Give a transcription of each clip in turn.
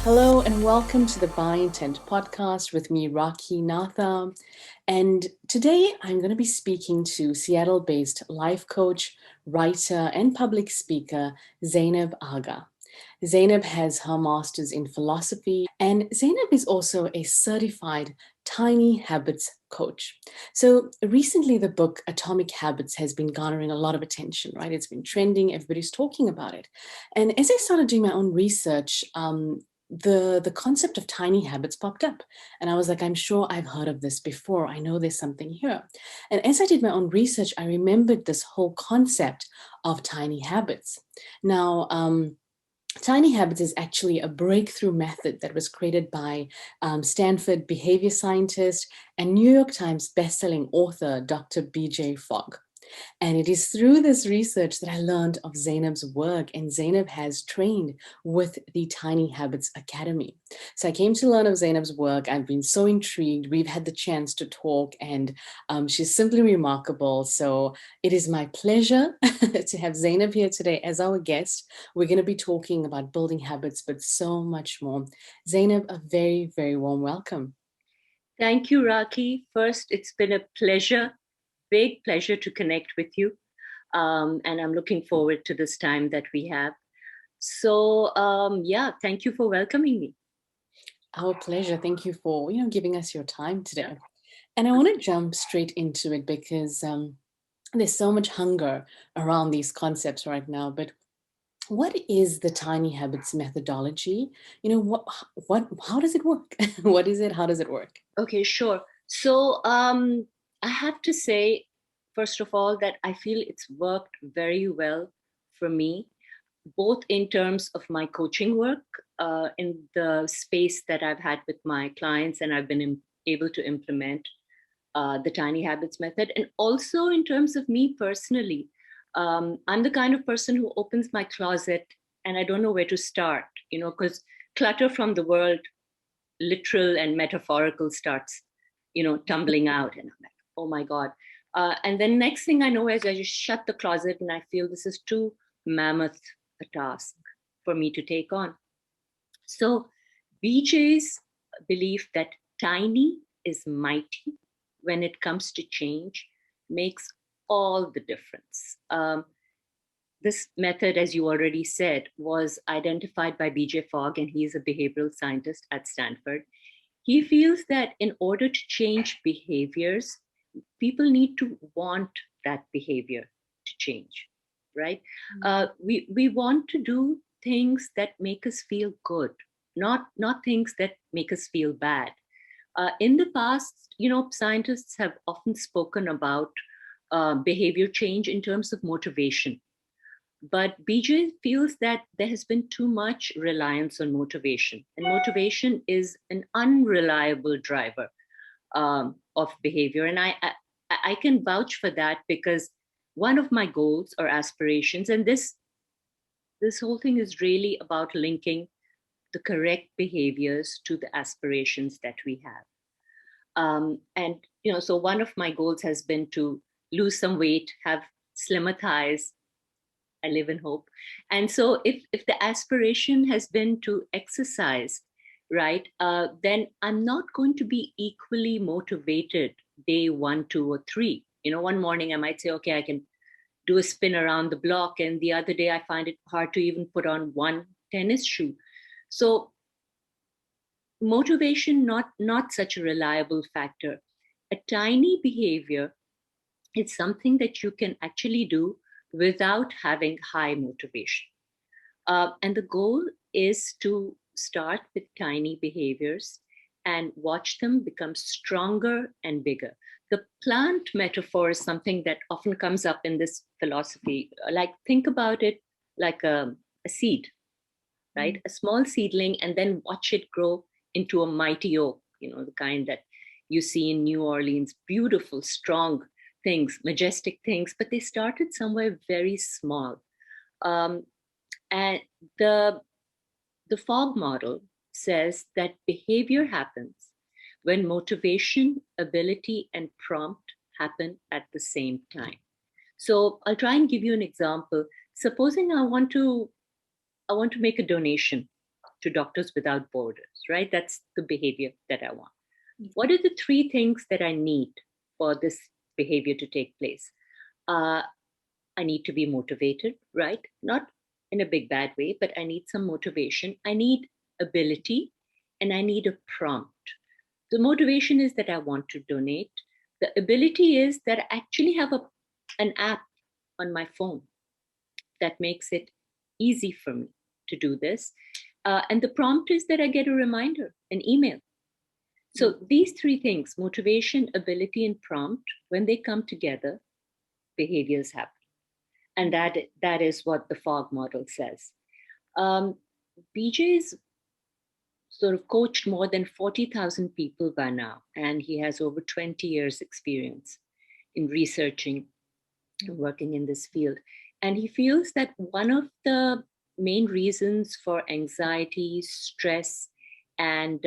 Hello and welcome to the By Intent podcast with me, Rakhi Natha. And today I'm going to be speaking to Seattle-based life coach, writer, and public speaker, Zeinab Agha. Zeinab has her master's in philosophy, and Zeinab is also a certified tiny habits coach. So recently, the book Atomic Habits has been garnering a lot of attention, right? It's been trending, everybody's talking about it. And as I started doing my own research, the concept of tiny habits popped up. And I was like, I'm sure I've heard of this before. I know there's something here. And as I did my own research, I remembered this whole concept of tiny habits. Now, Tiny Habits is actually a breakthrough method that was created by Stanford behavior scientist and New York Times bestselling author, Dr. BJ Fogg. And it is through this research that I learned of Zeinab's work, and Zeinab has trained with the Tiny Habits Academy. So I came to learn of Zeinab's work. I've been so intrigued. We've had the chance to talk, and she's simply remarkable. So it is my pleasure to have Zeinab here today as our guest. We're going to be talking about building habits, but so much more. Zeinab, a very, very warm welcome. Thank you, Raki. First, it's been a pleasure, big pleasure to connect with you. And I'm looking forward to this time that we have. So, yeah, thank you for welcoming me. Our pleasure. Thank you for giving us your time today. And I want to jump straight into it because there's so much hunger around these concepts right now. But what is the tiny habits methodology? How does it work? What is it? How does it work? Okay, sure. So, I have to say, first of all, that I feel it's worked very well for me, both in terms of my coaching work, in the space that I've had with my clients, and I've been able to implement the tiny habits method, and also in terms of me personally. I'm the kind of person who opens my closet and I don't know where to start, because clutter from the world, literal and metaphorical, starts, tumbling out. And I'm like, oh my God. And then next thing I know is I just shut the closet and I feel this is too mammoth a task for me to take on. So BJ's belief that tiny is mighty when it comes to change makes all the difference. This method, as you already said, was identified by BJ Fogg, and he's a behavioral scientist at Stanford. He feels that in order to change behaviors, people need to want that behavior to change, right? We want to do things that make us feel good, not things that make us feel bad. In the past, scientists have often spoken about behavior change in terms of motivation. But BJ feels that there has been too much reliance on motivation, and motivation is an unreliable driver of behavior. And I can vouch for that because one of my goals or aspirations, and this whole thing is really about linking the correct behaviors to the aspirations that we have. And so one of my goals has been to lose some weight, have slimmer thighs. I live in hope. And so if the aspiration has been to exercise, right, then I'm not going to be equally motivated day 1, 2, or 3. One morning I might say, okay, I can do a spin around the block. And the other day I find it hard to even put on one tennis shoe. So motivation, not such a reliable factor. A tiny behavior is something that you can actually do without having high motivation. And the goal is to start with tiny behaviors and watch them become stronger and bigger. The plant metaphor is something that often comes up in this philosophy. Like, think about it like a seed, right? A small seedling, and then watch it grow into a mighty oak, the kind that you see in New Orleans, beautiful, strong things, majestic things, but they started somewhere very small. And the Fogg model says that behavior happens when motivation, ability, and prompt happen at the same time. So I'll try and give you an example. Supposing I want to make a donation to Doctors Without Borders, right? That's the behavior that I want. What are the three things that I need for this behavior to take place? I need to be motivated, right? Not in a big bad way, but I need some motivation. I need ability, and I need a prompt. The motivation is that I want to donate. The ability is that I actually have an app on my phone that makes it easy for me to do this. And the prompt is that I get a reminder, an email. So these three things, motivation, ability, and prompt, when they come together, behaviors happen. And that is what the Fogg model says. BJ's sort of coached more than 40,000 people by now, and he has over 20 years experience in researching and working in this field. And he feels that one of the main reasons for anxiety, stress, and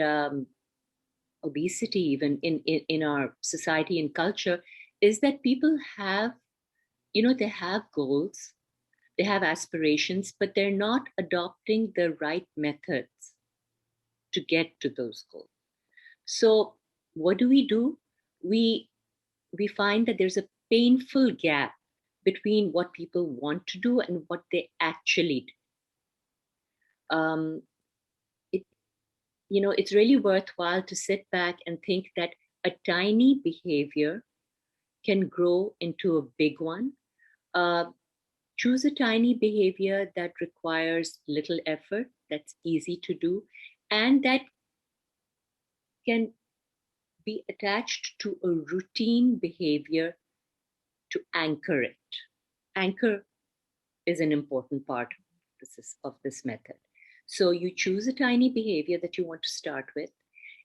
obesity, even in our society and culture, is that people have, they have goals, they have aspirations, but they're not adopting the right methods to get to those goals. So what do? We find that there's a painful gap between what people want to do and what they actually do. It's really worthwhile to sit back and think that a tiny behavior can grow into a big one. Choose a tiny behavior that requires little effort, that's easy to do, and that can be attached to a routine behavior to anchor it. Anchor is an important part of this method. So you choose a tiny behavior that you want to start with,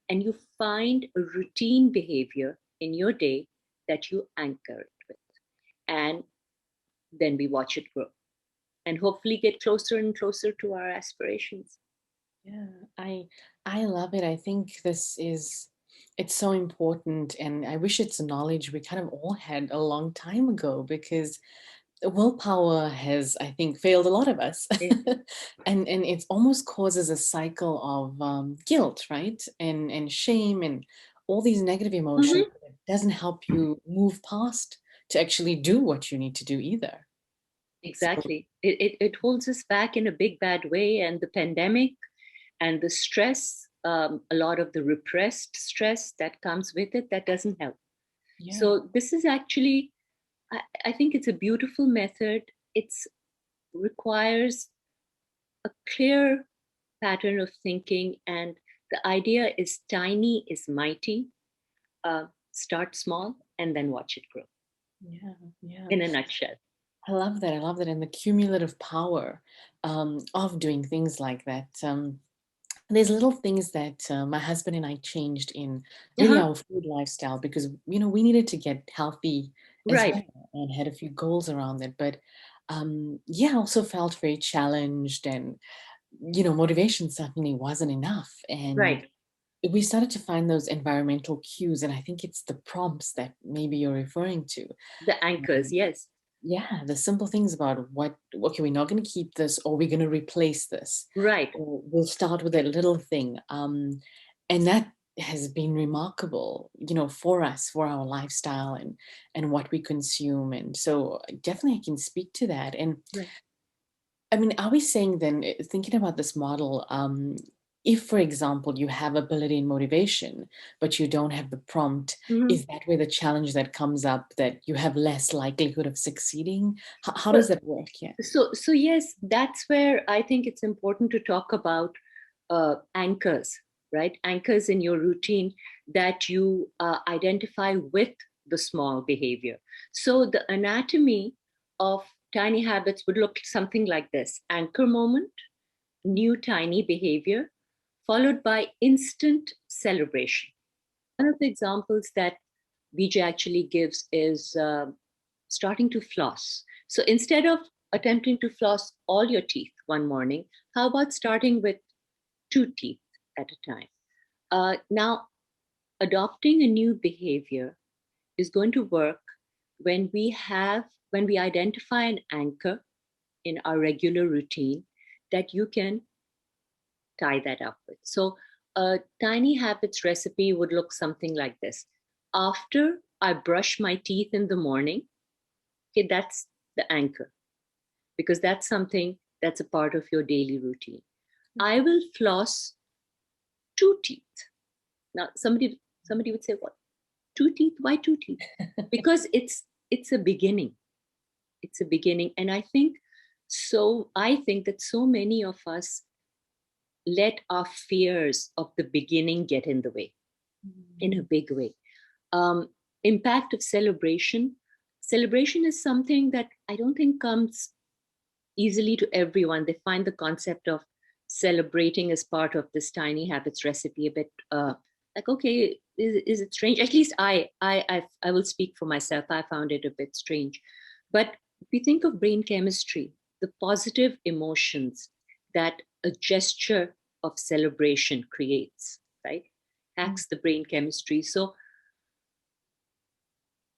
and you find a routine behavior in your day that you anchor it with. And then we watch it grow and hopefully get closer and closer to our aspirations. Yeah, I love it. I think it's so important, and I wish it's a knowledge we kind of all had a long time ago, because willpower has, I think, failed a lot of us. Yeah. And it almost causes a cycle of guilt, right? And shame and all these negative emotions. Mm-hmm. That doesn't help you move past to actually do what you need to do either. So, Exactly. It holds us back in a big bad way. And the pandemic and the stress, a lot of the repressed stress that comes with it, that doesn't help. yeah. So this is actually, I think it's a beautiful method. It requires a clear pattern of thinking. And the idea is tiny is mighty. Start small and then watch it grow, Yeah, yeah. in a nutshell. I love that. I love that. And the cumulative power of doing things like that. There's little things that my husband and I changed in really Uh-huh. our food lifestyle, because, we needed to get healthy as Right, well and had a few goals around it. But yeah, I also felt very challenged, and, motivation certainly wasn't enough. And right. we started to find those environmental cues. And I think it's the prompts that maybe you're referring to. The anchors, Um, yes. yeah, the simple things about okay, we're not going to keep this, or we're going to replace this, Right. or we'll start with a little thing. And that has been remarkable, for us, for our lifestyle and what we consume. And so definitely I can speak to that. And Right. I mean, are we saying then, thinking about this model, if, for example, you have ability and motivation, but you don't have the prompt, Mhm. is that where the challenge that comes up, that you have less likelihood of succeeding? How Well, does that work? Yeah. so yes, that's where I think it's important to talk about anchors, right? Anchors in your routine that you identify with the small behavior. So the anatomy of tiny habits would look something like this: anchor moment, new tiny behavior, followed by instant celebration. One of the examples that Vijay actually gives is starting to floss. So instead of attempting to floss all your teeth one morning, how about starting with two teeth at a time? Now, adopting a new behavior is going to work when we identify an anchor in our regular routine that you can tie that up with. So a tiny habits recipe would look something like this. After I brush my teeth in the morning, okay, that's the anchor, because that's something that's a part of your daily routine. I will floss 2 teeth. Now, somebody would say, "What? 2 teeth? Why 2 teeth?" Because it's a beginning. It's a beginning, and I think that so many of us let our fears of the beginning get in the way, in a big way. Impact of celebration. Celebration is something that I don't think comes easily to everyone. They find the concept of celebrating as part of this tiny habits recipe a bit like, okay, is it strange? At least I will speak for myself. I found it a bit strange. But if we think of brain chemistry, the positive emotions that a gesture of celebration creates, right? Hacks the brain chemistry. So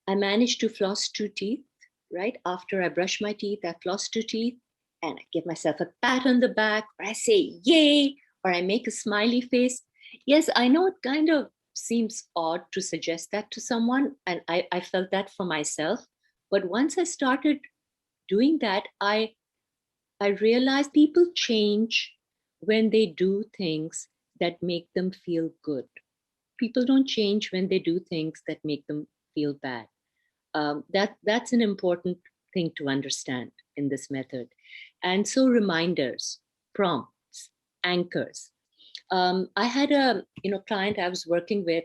I managed to floss 2 teeth, right? After I brush my teeth, I floss 2 teeth and I give myself a pat on the back, or I say, yay, or I make a smiley face. Yes, I know it kind of seems odd to suggest that to someone, and I felt that for myself. But once I started doing that, I realized people change when they do things that make them feel good. People don't change when they do things that make them feel bad. That's an important thing to understand in this method. And so reminders, prompts, anchors. I had a client I was working with,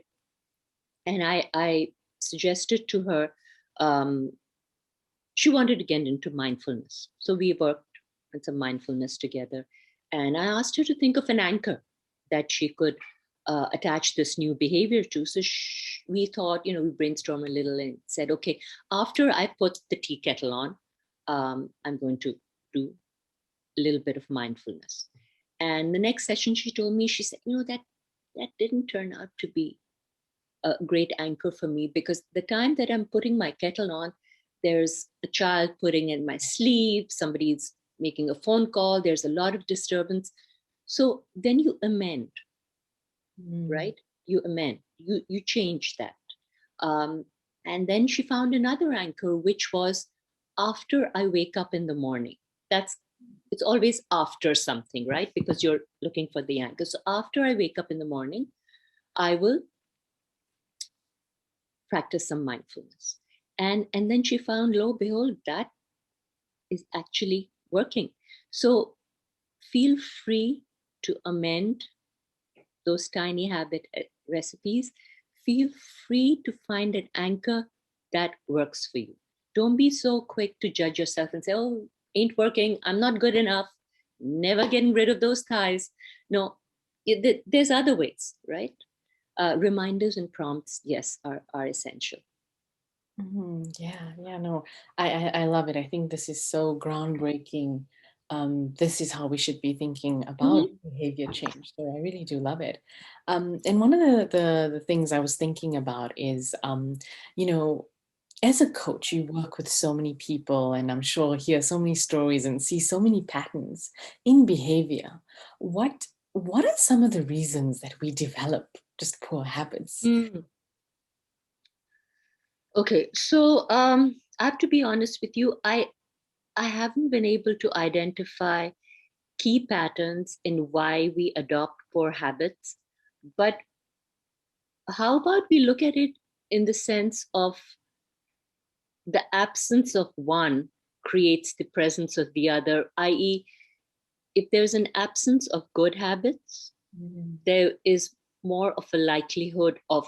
and I suggested to her, um, she wanted to get into mindfulness. So we worked on some mindfulness together. And I asked her to think of an anchor that she could attach this new behavior to. So we thought, we brainstormed a little and said, okay, after I put the tea kettle on, I'm going to do a little bit of mindfulness. And the next session, she told me, she said, that didn't turn out to be a great anchor for me, because the time that I'm putting my kettle on, there's a child putting in my sleeve, somebody's making a phone call, there's a lot of disturbance. So then you amend, right? You amend, you change that. And then she found another anchor, which was after I wake up in the morning. It's always after something, right? Because you're looking for the anchor. So after I wake up in the morning, I will practice some mindfulness. And then she found, lo and behold, that is actually working. So feel free to amend those tiny habit recipes. Feel free to find an anchor that works for you. Don't be so quick to judge yourself and say, oh, ain't working, I'm not good enough, never getting rid of those ties. No, there's other ways, right? Reminders and prompts, yes, are essential. Yeah, no, I love it. I think this is so groundbreaking. This is how we should be thinking about behavior change. So I really do love it. And one of the things I was thinking about is, you know, as a coach, you work with so many people, and I'm sure hear so many stories and see so many patterns in behavior. What are some of the reasons that we develop just poor habits? Mm. Okay, so I have to be honest with you. I haven't been able to identify key patterns in why we adopt poor habits. But how about we look at it in the sense of the absence of one creates the presence of the other, i.e., if there's an absence of good habits, there is more of a likelihood of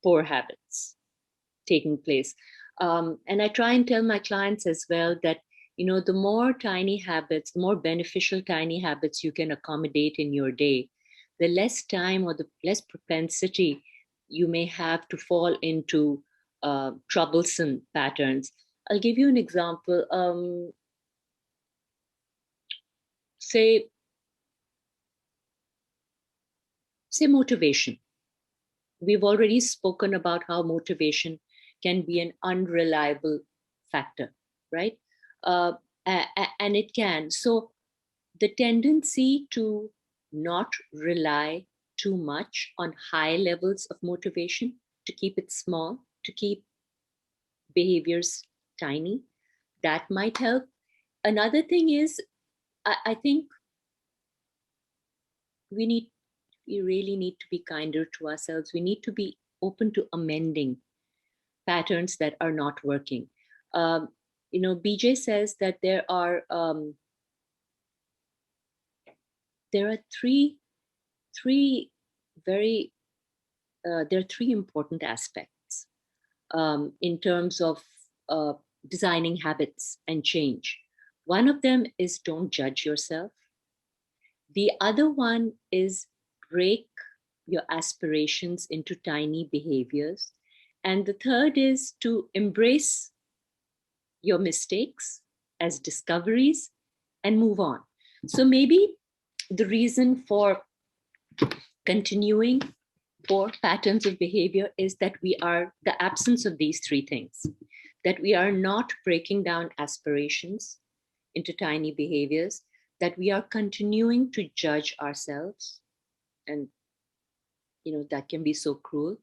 poor habits taking place. And I try and tell my clients as well that, the more tiny habits, the more beneficial tiny habits you can accommodate in your day, the less time or the less propensity you may have to fall into troublesome patterns. I'll give you an example. Say motivation. We've already spoken about how motivation can be an unreliable factor, right? And it can. So the tendency to not rely too much on high levels of motivation, to keep it small, to keep behaviors tiny. That might help. Another thing is, I think we need we really need to be kinder to ourselves. We need to be open to amending patterns that are not working. Um, BJ says that there are three very there are three important aspects in terms of uh, designing habits and change. One of them is don't judge yourself. The other one is break your aspirations into tiny behaviors. And the third is to embrace your mistakes as discoveries and move on. So maybe the reason for continuing poor patterns of behavior is that we are the absence of these three things, that we are not breaking down aspirations into tiny behaviors, that we are continuing to judge ourselves, and that can be so cruel.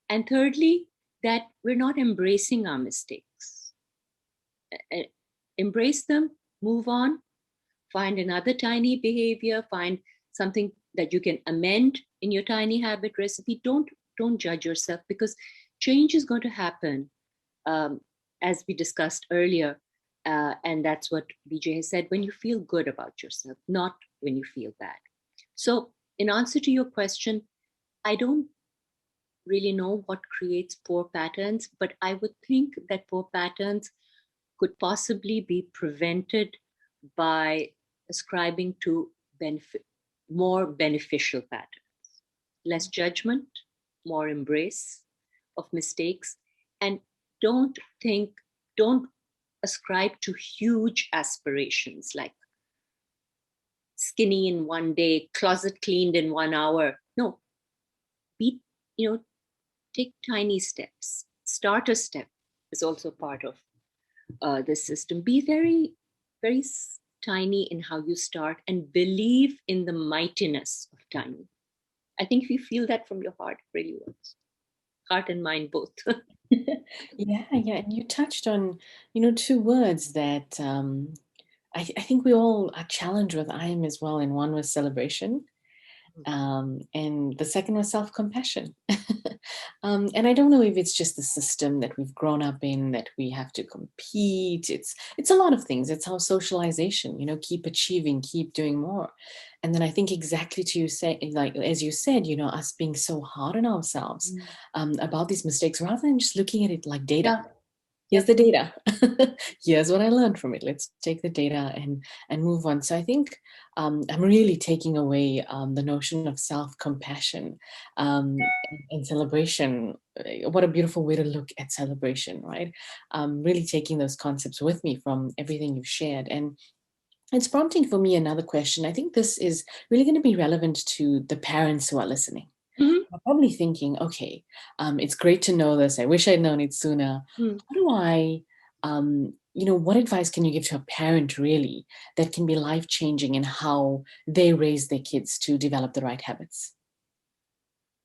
And thirdly, that we're not embracing our mistakes. Embrace them, move on, find another tiny behavior, find something that you can amend in your tiny habit recipe. Don't judge yourself, because change is going to happen, as we discussed earlier, and that's what BJ has said, when you feel good about yourself, not when you feel bad. So in answer to your question, I don't really know what creates poor patterns, but I would think that poor patterns could possibly be prevented by ascribing to more beneficial patterns, less judgment, more embrace of mistakes, and don't think, don't ascribe to huge aspirations like skinny in one day, closet cleaned in 1 hour. No, be, take tiny steps. Starter step is also part of this system. Be very, very tiny in how you start, and believe in the mightiness of tiny. I think if you feel that from your heart, it really works. Heart and mind both. Yeah, and you touched on, two words that I think we all are challenged with. I am as well, and one was celebration, and the second was self-compassion. And I don't know if it's just the system that we've grown up in, that we have to compete. It's a lot of things. It's our socialization, keep achieving, keep doing more. And then I think exactly to you say, like as you said, us being so hard on ourselves about these mistakes, rather than just looking at it like data. Yeah. Here's Yep. the data. Here's what I learned from it. Let's take the data and move on. So I think I'm really taking away the notion of self-compassion and celebration. What a beautiful way to look at celebration, right? Really taking those concepts with me from everything you've shared. And it's prompting for me another question. I think this is really going to be relevant to the parents who are listening. Mhm. I'm probably thinking, okay, it's great to know this. I wish I'd known it sooner. Mm. How do I, what advice can you give to a parent really that can be life-changing in how they raise their kids to develop the right habits?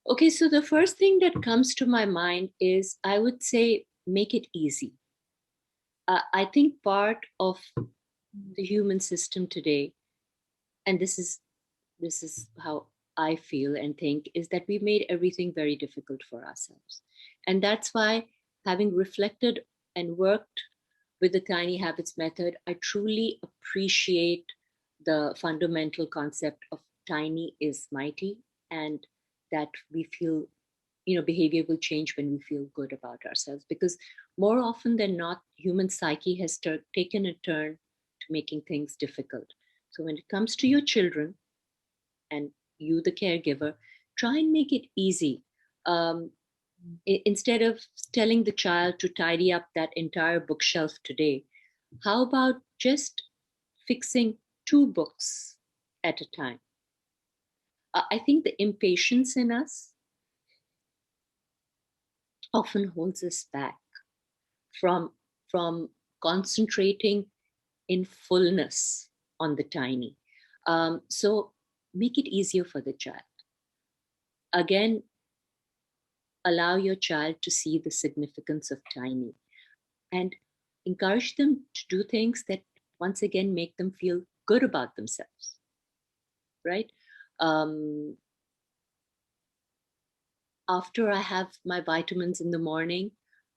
Okay, so the first thing that comes to my mind is, I would say, make it easy. I think part of the human system today, and this is how I feel and think, is that we've made everything very difficult for ourselves. And that's why, having reflected and worked with the tiny habits method, I truly appreciate the fundamental concept of tiny is mighty, and that we feel, behavior will change when we feel good about ourselves, because more often than not, human psyche has taken a turn to making things difficult. So when it comes to your children, and you, the caregiver, try and make it easy. um, Instead of telling the child to tidy up that entire bookshelf today, how about just fixing 2 books at a time? I think the impatience in us often holds us back from concentrating in fullness on the tiny. So make it easier for the child. Again, allow your child to see the significance of tiny and encourage them to do things that once again make them feel good about themselves, right? Um, After I have my vitamins in the morning,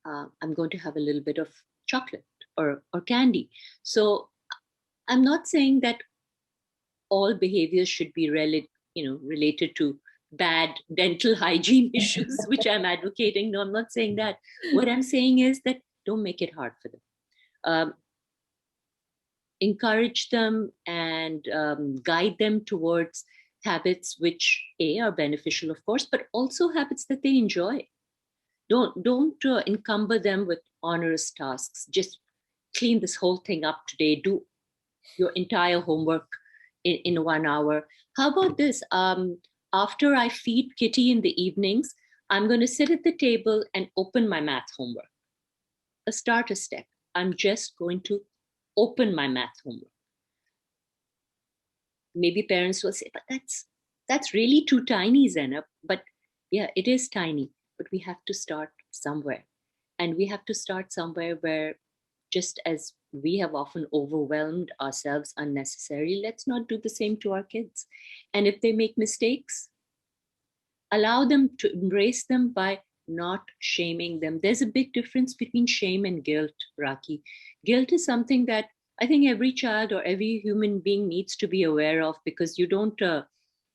I'm going to have a little bit of chocolate or candy. So I'm not saying that all behaviors should be related to bad dental hygiene issues, which I'm advocating. No, I'm not saying that. What I'm saying is that don't make it hard for them. Um, Encourage them and guide them towards habits which are beneficial, of course, but also habits that they enjoy. Don't encumber them with onerous tasks. Just clean this whole thing up today. Do your entire homework in 1 hour. How about this? After I feed Kitty in the evenings, I'm going to sit at the table and open my math homework. A starter step. I'm just going to open my math homework. Maybe parents will say, but that's really too tiny, Zeinab. But yeah, it is tiny, but we have to start somewhere. And we have to start somewhere where, just as we have often overwhelmed ourselves unnecessarily, let's not do the same to our kids. And if they make mistakes, allow them to embrace them by not shaming them. There's a big difference between shame and guilt, Raki. Guilt is something that I think every child or every human being needs to be aware of, because you don't,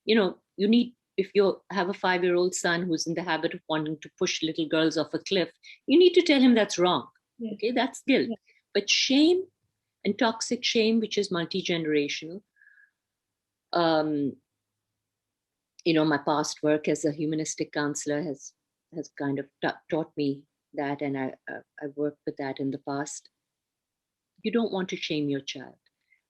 you need, if you have a 5-year-old son who's in the habit of wanting to push little girls off a cliff, you need to tell him that's wrong. Yeah. Okay, that's guilt. Yeah. But shame and toxic shame, which is multi-generational, my past work as a humanistic counselor has kind of taught me that, and I've worked with that in the past. You don't want to shame your child,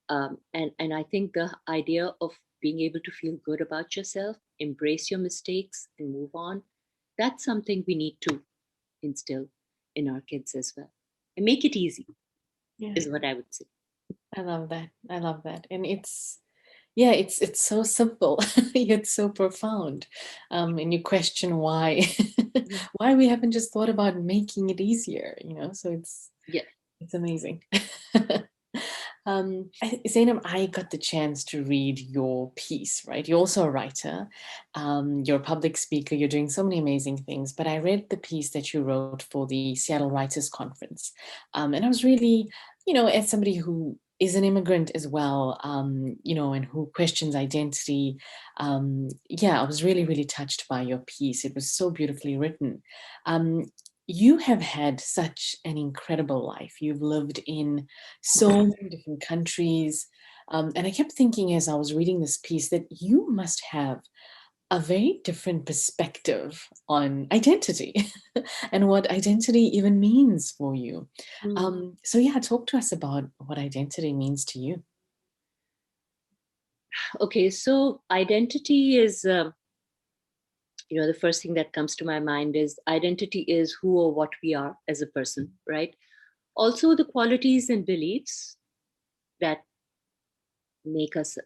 and I think the idea of being able to feel good about yourself, embrace your mistakes, and move on, that's something we need to instill in our kids as well, and make it easy. Yeah. Is what I would say. I love that. I love that, and it's so simple yet so profound. And you question why why we haven't just thought about making it easier, so it's amazing. Zeinab, I got the chance to read your piece, right? You're also a writer, you're a public speaker, you're doing so many amazing things, but I read the piece that you wrote for the Seattle Writers Conference. And I was really, as somebody who is an immigrant as well, and who questions identity. I was really, really touched by your piece. It was so beautifully written. You have had such an incredible life. You've lived in so many different countries. And I kept thinking as I was reading this piece that you must have a very different perspective on identity and what identity even means for you. Talk to us about what identity means to you. Okay, so identity is, the first thing that comes to my mind is identity is who or what we are as a person, right? Also, the qualities and beliefs that make us,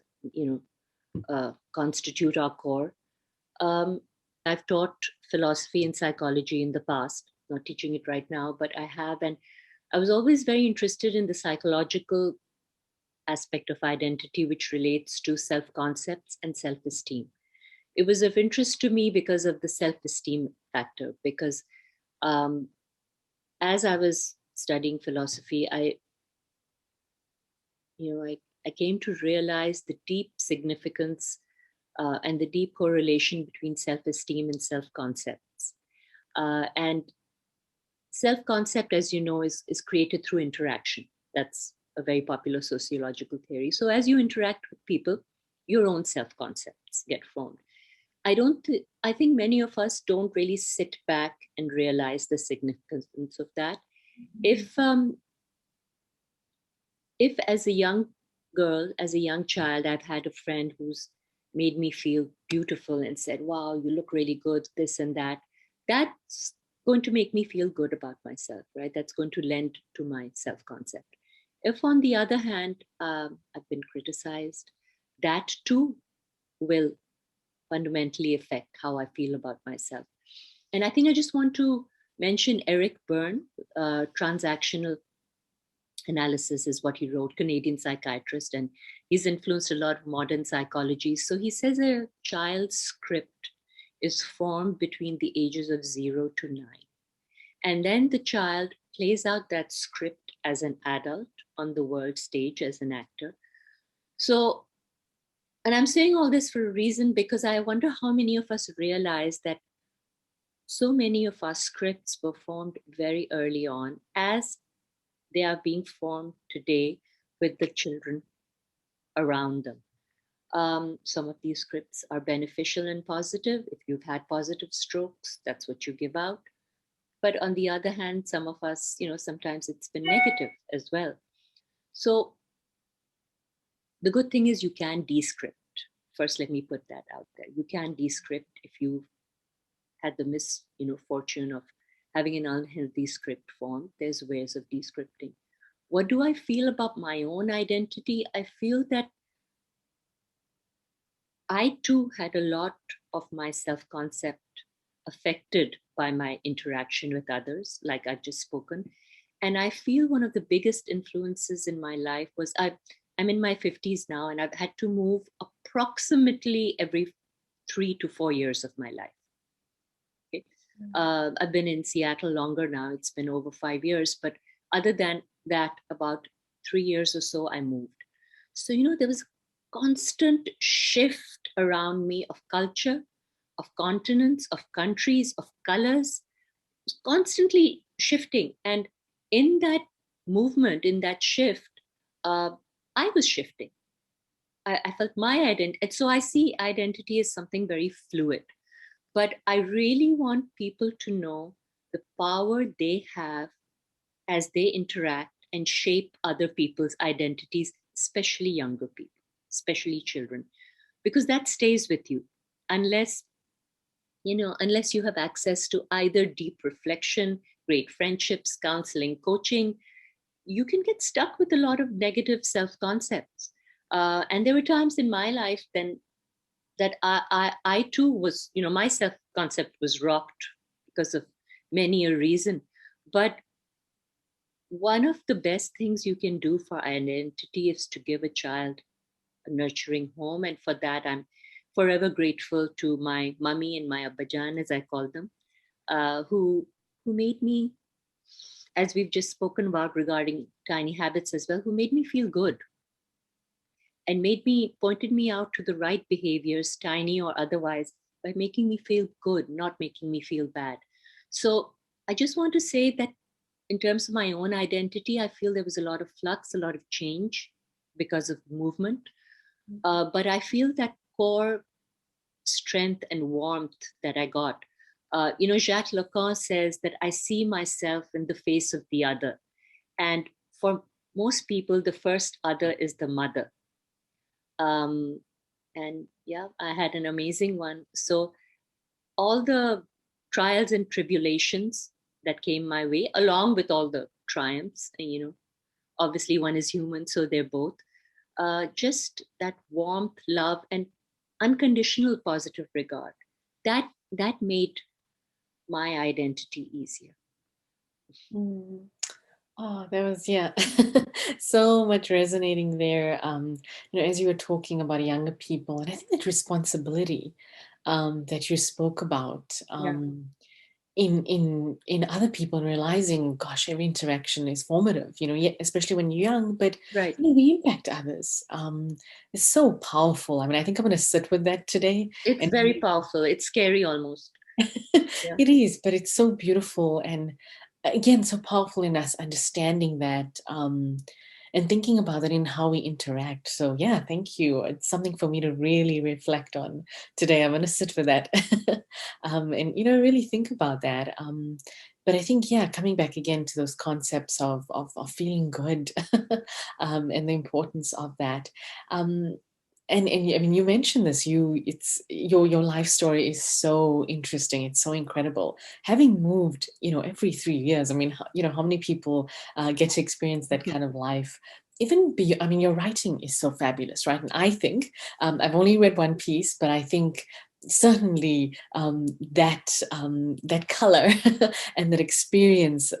constitute our core. I've taught philosophy and psychology in the past, not teaching it right now, but I have. And I was always very interested in the psychological aspect of identity, which relates to self-concepts and self-esteem. It was of interest to me because of the self-esteem factor, because as I was studying philosophy, I came to realize the deep significance and the deep correlation between self-esteem and self-concepts. And self-concept, as you know, is created through interaction. That's a very popular sociological theory. So as you interact with people, your own self-concepts get formed. I think many of us don't really sit back and realize the significance of that. Mm-hmm. If as a young girl, as a young child, I've had a friend who's made me feel beautiful and said, wow, you look really good, this and that, that's going to make me feel good about myself, right? That's going to lend to my self-concept. If on the other hand, I've been criticized, that too will fundamentally affect how I feel about myself. And I think I just want to mention Eric Berne, transactional analysis is what he wrote, Canadian psychiatrist, and he's influenced a lot of modern psychology. So he says a child's script is formed between the ages of 0 to 9. And then the child plays out that script as an adult on the world stage as an actor. So, and I'm saying all this for a reason because I wonder how many of us realize that so many of our scripts were formed very early on as they are being formed today with the children around them. Some of these scripts are beneficial and positive. If you've had positive strokes, that's what you give out. But on the other hand, some of us, sometimes it's been negative as well. So the good thing is you can descript. First, let me put that out there. You can descript if you had the fortune of having an unhealthy script form. There's ways of descripting. What do I feel about my own identity? I feel that I too had a lot of my self concept affected by my interaction with others, like I've just spoken. And I feel one of the biggest influences in my life was I'm in my 50s now, and I've had to move approximately every 3 to 4 years of my life. Okay? I've been in Seattle longer now. It's been over 5 years. But other than that, about 3 years or so, I moved. So, there was a constant shift around me of culture, of continents, of countries, of colors, constantly shifting. And in that movement, in that shift, I was shifting. I felt my identity. And so I see identity as something very fluid. But I really want people to know the power they have as they interact and shape other people's identities, especially younger people, especially children, because that stays with you unless unless you have access to either deep reflection, great friendships, counseling, coaching. You can get stuck with a lot of negative self-concepts. And there were times in my life then that I too was, my self-concept was rocked because of many a reason. But one of the best things you can do for identity is to give a child a nurturing home. And for that, I'm forever grateful to my mummy and my abbajan, as I call them, who made me, as we've just spoken about regarding tiny habits as well, who made me feel good and pointed me out to the right behaviors, tiny or otherwise, by making me feel good, not making me feel bad. So I just want to say that in terms of my own identity, I feel there was a lot of flux, a lot of change because of movement. But I feel that core strength and warmth that I got. Jacques Lacan says that I see myself in the face of the other. And for most people, the first other is the mother. And yeah, I had an amazing one. So all the trials and tribulations that came my way, along with all the triumphs, and, obviously one is human, so they're both. Just that warmth, love, and unconditional positive regard. That made my identity easier. Mm. Oh, there was, yeah, so much resonating there. As you were talking about younger people, and I think that responsibility that you spoke about Yeah. in other people, and realizing, gosh, every interaction is formative. Especially when you're young, but Right. we impact others. Is so powerful. I mean, I think I'm going to sit with that today. It's And very powerful. It's scary almost. Yeah. it is, but it's so beautiful, and again, so powerful in us understanding that, and thinking about it in how we interact. So yeah, thank you. It's something for me to really reflect on today. I'm going to sit with that, and really think about that. But I think, yeah, coming back again to those concepts of feeling good, and the importance of that. And I mean, you mentioned this. It's your life story is so interesting. It's so incredible. Having moved, every 3 years. I mean, how many people get to experience that kind of life? even I mean, your writing is so fabulous, right? And I think I've only read one piece, but I think certainly that color and that experience,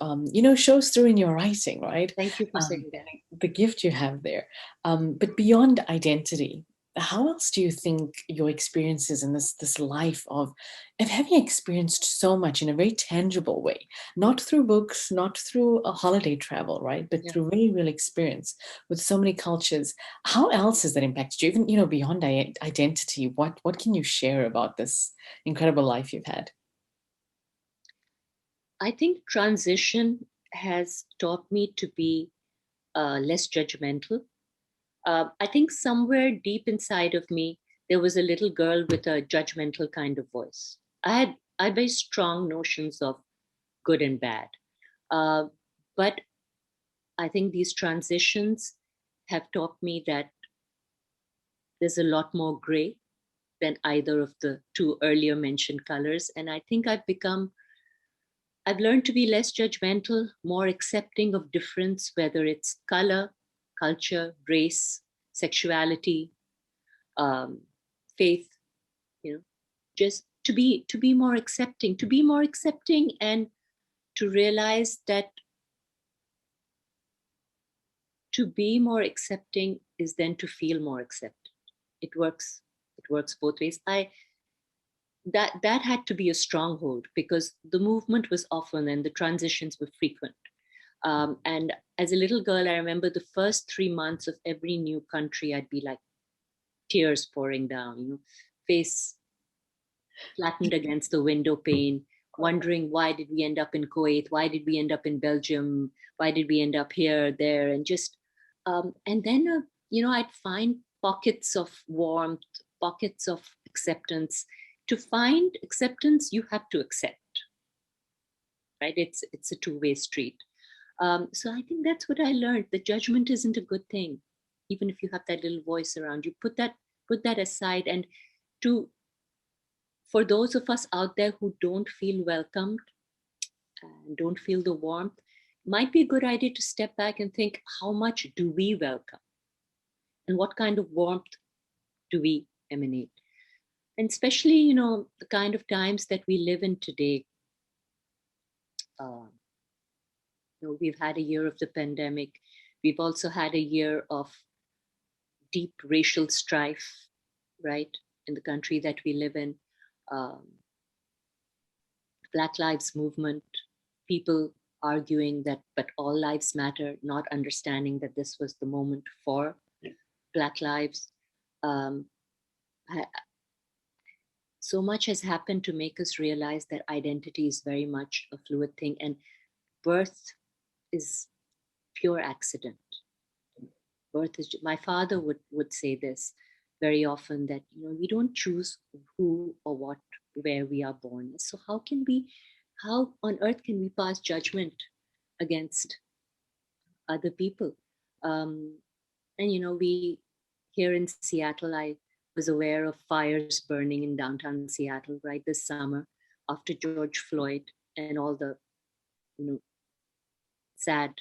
shows through in your writing, right? Thank you for Um, saying that. the gift you have there. But beyond identity, how else do you think your experiences in this life of having experienced so much in a very tangible way, not through books, not through a holiday travel, right, but Yeah. through very real experience with so many cultures, how else has that impacted you? Even, beyond identity, what can you share about this incredible life you've had? I think transition has taught me to be less judgmental. I think somewhere deep inside of me, there was a little girl with a judgmental kind of voice. I had very strong notions of good and bad. Uh, but I think these transitions have taught me that there's a lot more gray than either of the two earlier mentioned colors. And I think I've learned to be less judgmental, more accepting of difference, whether it's color, culture, race, sexuality, um, faith, you know, just to be more accepting, and to realize that to be more accepting is then to feel more accepted. It works. It works both ways. I that had to be a stronghold because the movement was often and the transitions were frequent. And as a little girl, I remember the first 3 months of every new country, I'd be like tears pouring down, face flattened against the window pane, wondering why did we end up in Kuwait? Why did we end up in Belgium? Why did we end up here, there? And just, and then, I'd find pockets of warmth, pockets of acceptance. To find acceptance, you have to accept, right? It's a two-way street. So I think that's what I learned. The judgment isn't a good thing, even if you have that little voice around you. Put that aside, and to for those of us out there who don't feel welcomed and don't feel the warmth, might be a good idea to step back and think, how much do we welcome, and what kind of warmth do we emanate? And especially, the kind of times that we live in today. Uh, we've had a year of the pandemic. We've also had a year of deep racial strife, right, in the country that we live in. Um, Black Lives Movement, people arguing that, but all lives matter, not understanding that this was the moment for Black lives. Um, I, so much has happened to make us realize that identity is very much a fluid thing, and birth is pure accident. Birth is. My father would say this very often, that we don't choose who or what, where we are born. So how on earth can we pass judgment against other people? um, and we here in Seattle, I was aware of fires burning in downtown Seattle right this summer after George Floyd and all the you know sad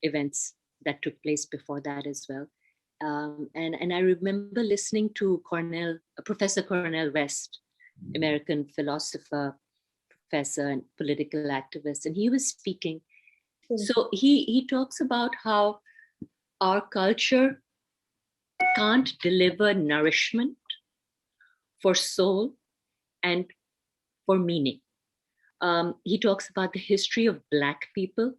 events that took place before that as well. And I remember listening to Professor Cornel West, American philosopher, professor, and political activist, and he was speaking. So he talks about how our culture can't deliver nourishment for soul and for meaning. He talks about the history of Black people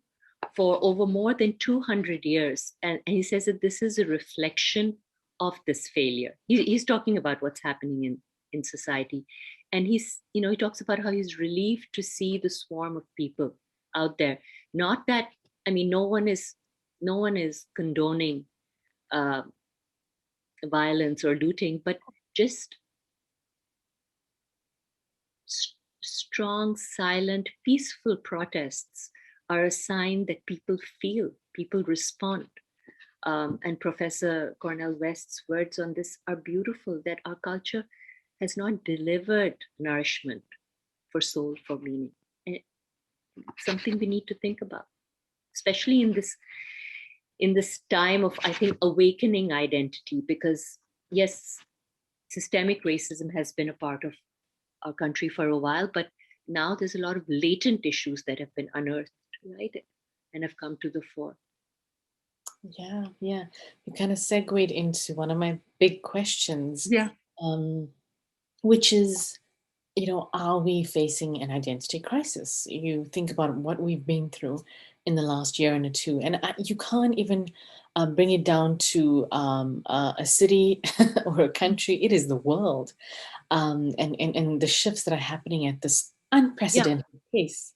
for over more than 200 years. And he says that this is a reflection of this failure. He's talking about what's happening in society. And he talks about how he's relieved to see the swarm of people out there. Not that, I mean, no one is condoning uh, violence or looting, but just strong, silent, peaceful protests are a sign that people feel, people respond. And Professor Cornel West's words on this are beautiful, that our culture has not delivered nourishment for soul, for meaning. And it's something we need to think about, especially in this in this time of, I think, awakening identity, because yes, systemic racism has been a part of our country for a while, but now there's a lot of latent issues that have been unearthed, right? And have come to the fore. Yeah, yeah. You kind of segued into one of my big questions, Yeah. which is, are we facing an identity crisis? You think about what we've been through in the last year and two, and you can't even bring it down to a city or a country. It is the world, and the shifts that are happening at this Yeah. unprecedented pace.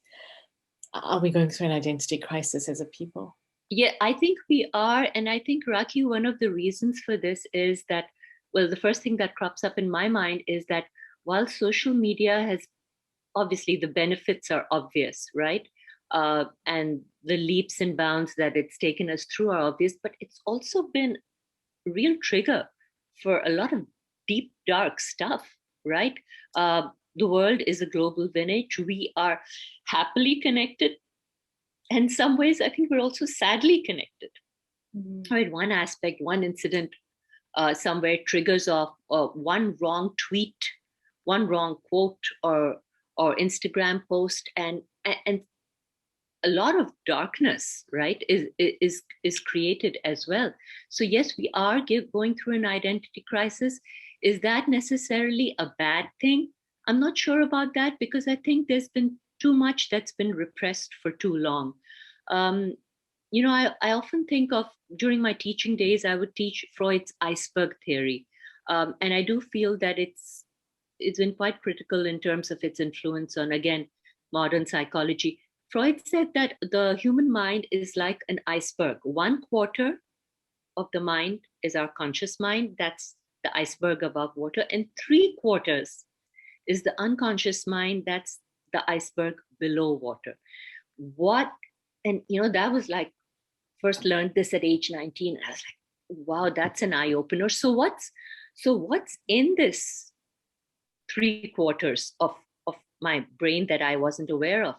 Are we going through an identity crisis as a people? Yeah, I think we are. And I think, Raki, one of the reasons for this is that, well, the first thing that crops up in my mind is that while social media has, obviously, the benefits are obvious, right? And the leaps and bounds that it's taken us through are obvious, but it's also been a real trigger for a lot of deep, dark stuff, right? The world is a global village. We are happily connected. And in some ways, I think we're also sadly connected. Mm. I mean, one aspect, one incident somewhere triggers off one wrong tweet, one wrong quote, or Instagram post, and a lot of darkness, right, is created as well. So yes, we are going through an identity crisis. Is that necessarily a bad thing? I'm not sure about that, because I think there's been too much that's been repressed for too long. um, I often think of, during my teaching days, I would teach Freud's iceberg theory. And I do feel that it's been quite critical in terms of its influence on, again, modern psychology. Freud said that the human mind is like an iceberg. One quarter of the mind is our conscious mind, that's the iceberg above water, and three quarters is the unconscious mind, that's the iceberg below water. What, and that was like, first learned this at age 19. I was like, wow, that's an eye opener. So what's in this three quarters of my brain that I wasn't aware of?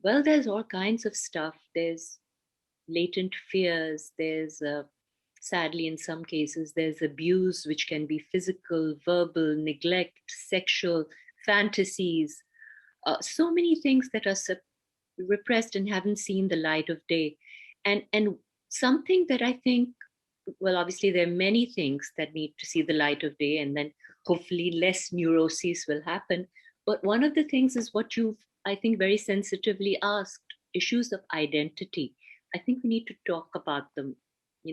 Well, there's all kinds of stuff. There's latent fears. There's sadly, in some cases, there's abuse, which can be physical, verbal, neglect, sexual, fantasies, so many things that are repressed and haven't seen the light of day. And something that I think, well, obviously there are many things that need to see the light of day, and then hopefully less neuroses will happen. But one of the things is what you've, I think, very sensitively asked: issues of identity. I think we need to talk about them.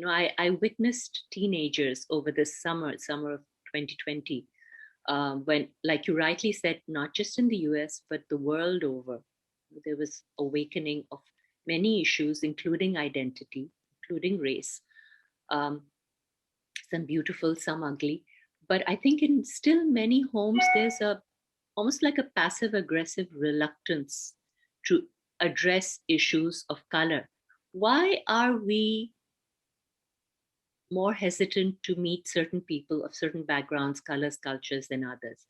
I witnessed teenagers over this summer of 2020, when, like you rightly said, not just in the US, but the world over, there was awakening of many issues, including identity, including race. Um, some beautiful, some ugly. But I think in still many homes, there's a almost like a passive aggressive reluctance to address issues of color. Why are we more hesitant to meet certain people of certain backgrounds, colors, cultures than others?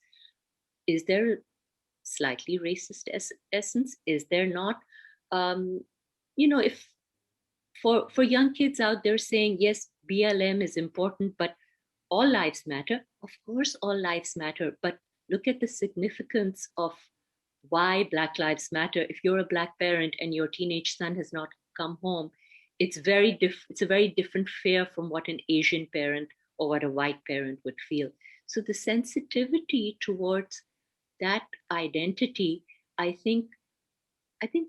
Is there a slightly racist essence? Is there not? Um, if for young kids out there saying, yes, BLM is important, but all lives matter. Of course, all lives matter, but look at the significance of why Black Lives Matter. If you're a Black parent and your teenage son has not come home, it's a very different fear from what an Asian parent or what a white parent would feel. So the sensitivity towards that identity, I think,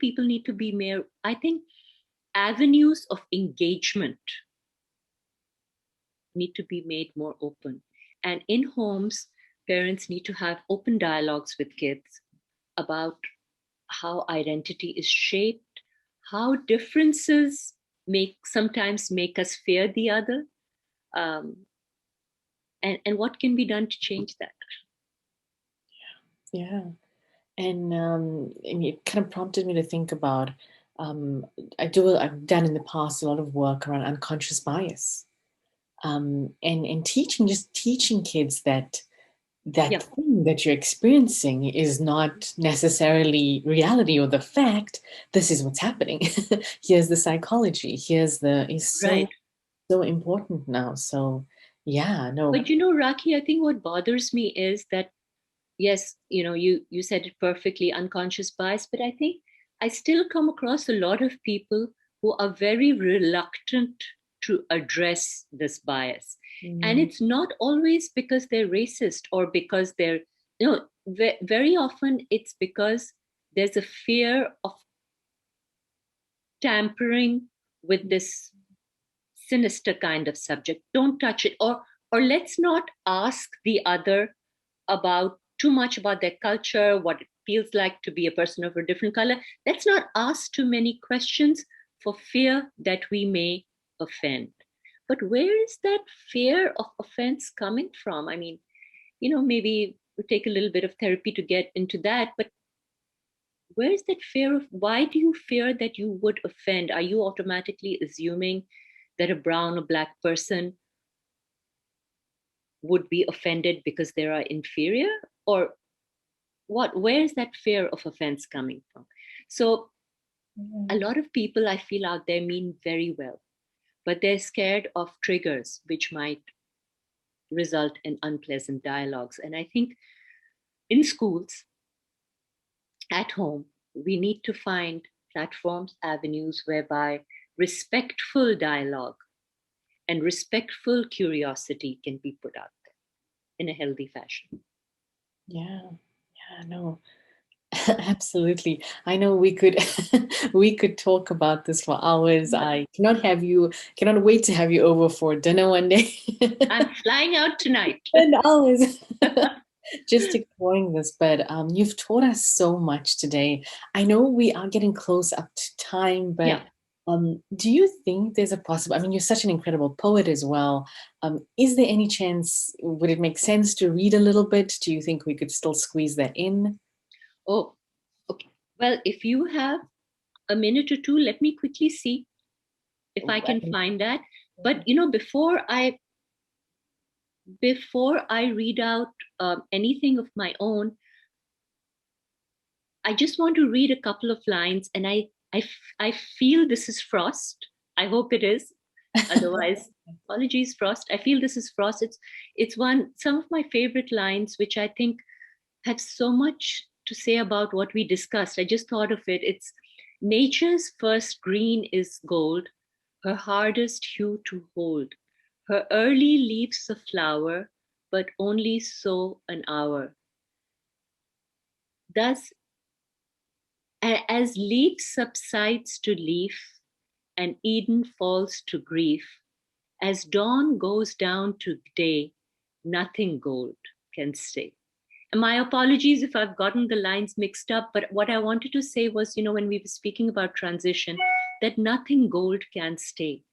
people need to be more. I think avenues of engagement need to be made more open. And in homes, parents need to have open dialogues with kids about how identity is shaped, how differences sometimes make us fear the other, um, and what can be done to change that. Yeah. And it kind of prompted me to think about, um, I've done in the past a lot of work around unconscious bias, and teaching kids that that thing that you're experiencing is not necessarily reality or the fact. This is what's happening. Here's the psychology. Here's the, is so, Right. so important now. So yeah, no. But Rakhi, I think what bothers me is that, yes, you said it perfectly, unconscious bias, but I think I still come across a lot of people who are very reluctant to address this bias. And it's not always because they're racist or because they're, very often it's because there's a fear of tampering with this sinister kind of subject. Don't touch it, or let's not ask the other about too much about their culture, what it feels like to be a person of a different color. Let's not ask too many questions for fear that we may offend. But where is that fear of offense coming from? I mean, maybe we take a little bit of therapy to get into that, but where is that fear of, why do you fear that you would offend? Are you automatically assuming that a brown or black person would be offended because they are inferior? Or where is that fear of offense coming from? So a lot of people I feel out there mean very well, but they're scared of triggers which might result in unpleasant dialogues. And I think in schools, at home, we need to find platforms, avenues whereby respectful dialogue and respectful curiosity can be put out there in a healthy fashion. Yeah, no. Absolutely. I know we could we could talk about this for hours. Yeah. I cannot wait to have you over for dinner one day. I'm flying out tonight. And hours. Just exploring this, but you've taught us so much today. I know we are getting close up to time, but Yeah. do you think there's a possible, I mean, you're such an incredible poet as well. Is there any chance, would it make sense to read a little bit? Do you think we could still squeeze that in? Oh, okay. Well, if you have a minute or two, let me quickly see if I can find that. But before I read out anything of my own, I just want to read a couple of lines, and I feel this is Frost. I hope it is. Otherwise, apologies, Frost. I feel this is Frost. It's some of my favorite lines, which I think have so much to say about what we discussed. I just thought of it. It's nature's first green is gold, her hardest hue to hold. Her early leaves a flower, but only so an hour. Thus, as leaf subsides to leaf, and Eden falls to grief, as dawn goes down to day, nothing gold can stay. And my apologies if I've gotten the lines mixed up, but what I wanted to say was, when we were speaking about transition, that nothing gold can stay.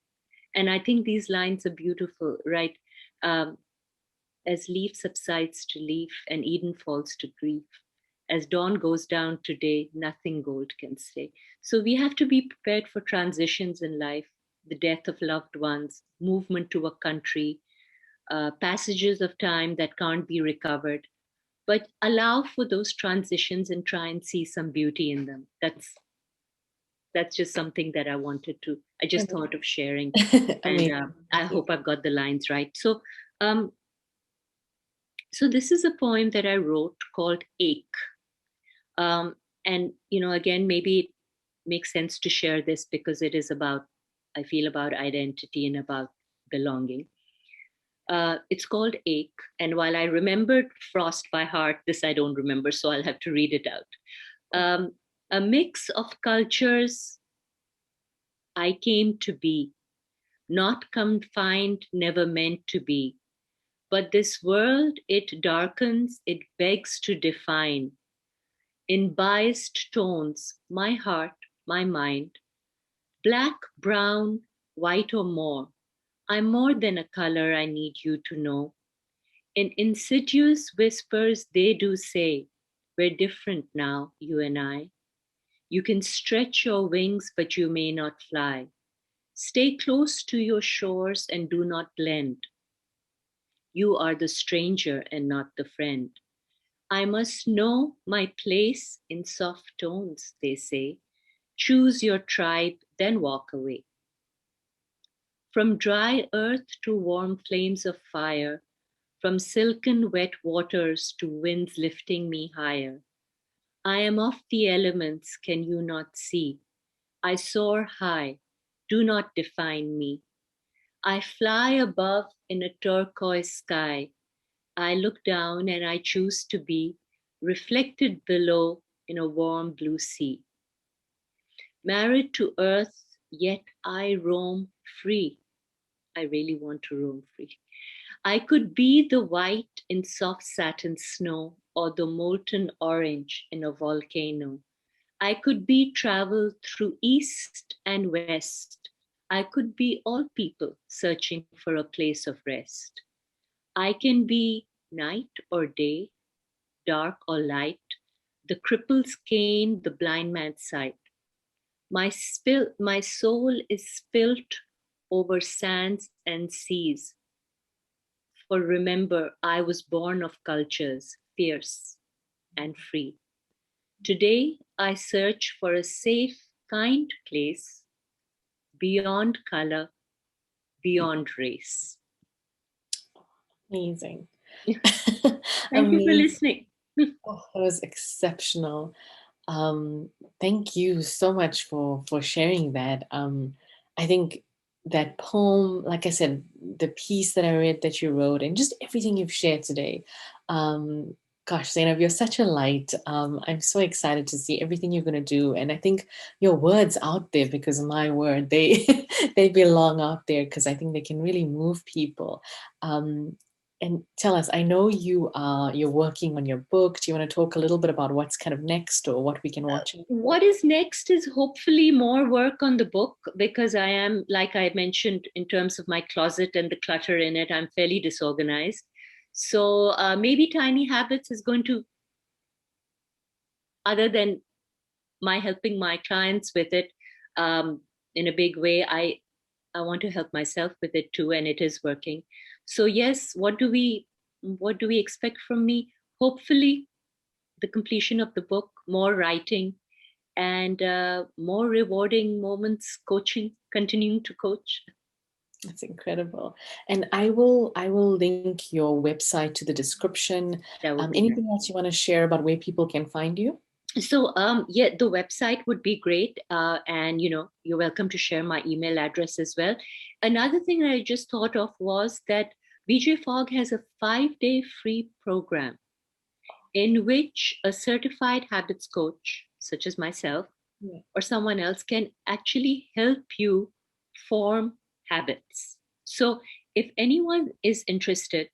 And I think these lines are beautiful, right? Um, as leaf subsides to leaf and Eden falls to grief, as dawn goes down to day, nothing gold can stay. So we have to be prepared for transitions in life, the death of loved ones, movement to a country, passages of time that can't be recovered, but allow for those transitions and try and see some beauty in them. That's just something that I just thought of sharing. And Amazing. I hope I've got the lines right. Um, so this is a poem that I wrote called Ache. And again, maybe it makes sense to share this because it is I feel about identity and about belonging. It's called Ache, and while I remembered Frost by heart, this I don't remember, so I'll have to read it out. A mix of cultures I came to be, not confined, never meant to be. But this world, it darkens, it begs to define. In biased tones, my heart, my mind, black, brown, white, or more. I'm more than a color, I need you to know. In insidious whispers, they do say, we're different now, you and I. You can stretch your wings, but you may not fly. Stay close to your shores and do not blend. You are the stranger and not the friend. I must know my place in soft tones, they say. Choose your tribe, then walk away. From dry earth to warm flames of fire, from silken wet waters to winds lifting me higher. I am of the elements, can you not see? I soar high, do not define me. I fly above in a turquoise sky. I look down and I choose to be reflected below in a warm blue sea. Married to earth, yet I roam free. I really want to roam free. I could be the white in soft satin snow or the molten orange in a volcano. I could be travel through east and west. I could be all people searching for a place of rest. I can be night or day, dark or light, the cripple's cane, the blind man's sight. My soul is spilt over sands and seas. For remember, I was born of cultures, fierce and free. Today, I search for a safe, kind place beyond color, beyond race. Amazing. Thank you for Amazing. listening. Oh, that was exceptional. Thank you so much for sharing that. I think that poem, like I said, the piece that I read that you wrote, and just everything you've shared today. Um, Gosh, Zainab, you're such a light. I'm so excited to see everything you're going to do, and I think your words out there, because my word, they they belong out there because I think they can really move people. Um, and tell us, I know you're working on your book. Do you want to talk a little bit about what's kind of next or what we can watch out for? What is next is hopefully more work on the book because I am, like I mentioned, in terms of my closet and the clutter in it, I'm fairly disorganized. So maybe Tiny Habits is going to, other than my helping my clients with it in a big way, I want to help myself with it too, and it is working. So yes, what do we expect from me? Hopefully, the completion of the book, more writing, and more rewarding moments coaching, continuing to coach. That's incredible. And I will link your website to the description. That would be nice. Anything else you want to share about where people can find you? So yeah, the website would be great, and you're welcome to share my email address as well. Another thing I just thought of was that BJ Fogg has a 5-day free program in which a certified habits coach such as myself Yeah. or someone else can actually help you form habits. So if anyone is interested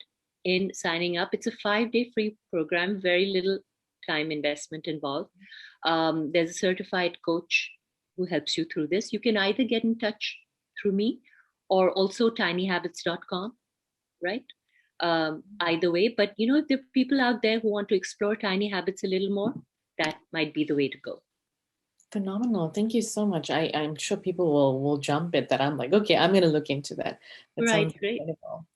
in signing up, it's a 5-day free program, very little time investment involved. There's a certified coach who helps you through this. You can either get in touch through me or also tinyhabits.com, right? Either way, but if there are people out there who want to explore tiny habits a little more, that might be the way to go. Phenomenal. Thank you so much. I'm sure people will jump at that. I'm like, okay, I'm gonna look into that. That Right, sounds great. incredible.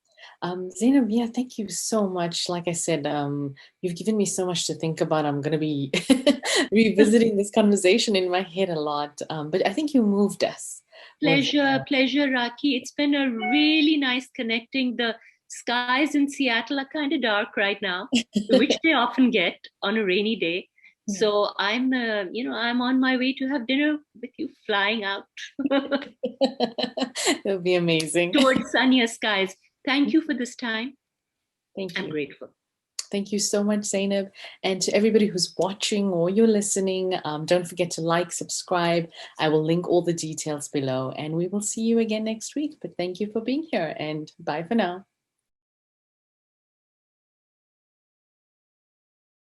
Zainab, yeah, thank you so much. Like I said, you've given me so much to think about. I'm going to be revisiting this conversation in my head a lot. But I think you moved us with, Pleasure, Raki. It's been a really nice connecting. The skies in Seattle are kind of dark right now, which they often get on a rainy day. So I'm on my way to have dinner with you, flying out it'll be amazing. towards sunnier skies. Thank you for this time. Thank I'm you. grateful. Thank you so much, Zainab. And to everybody who's watching or you're listening, don't forget to like, subscribe. I will link all the details below, and we will see you again next week. But thank you for being here, and bye for now.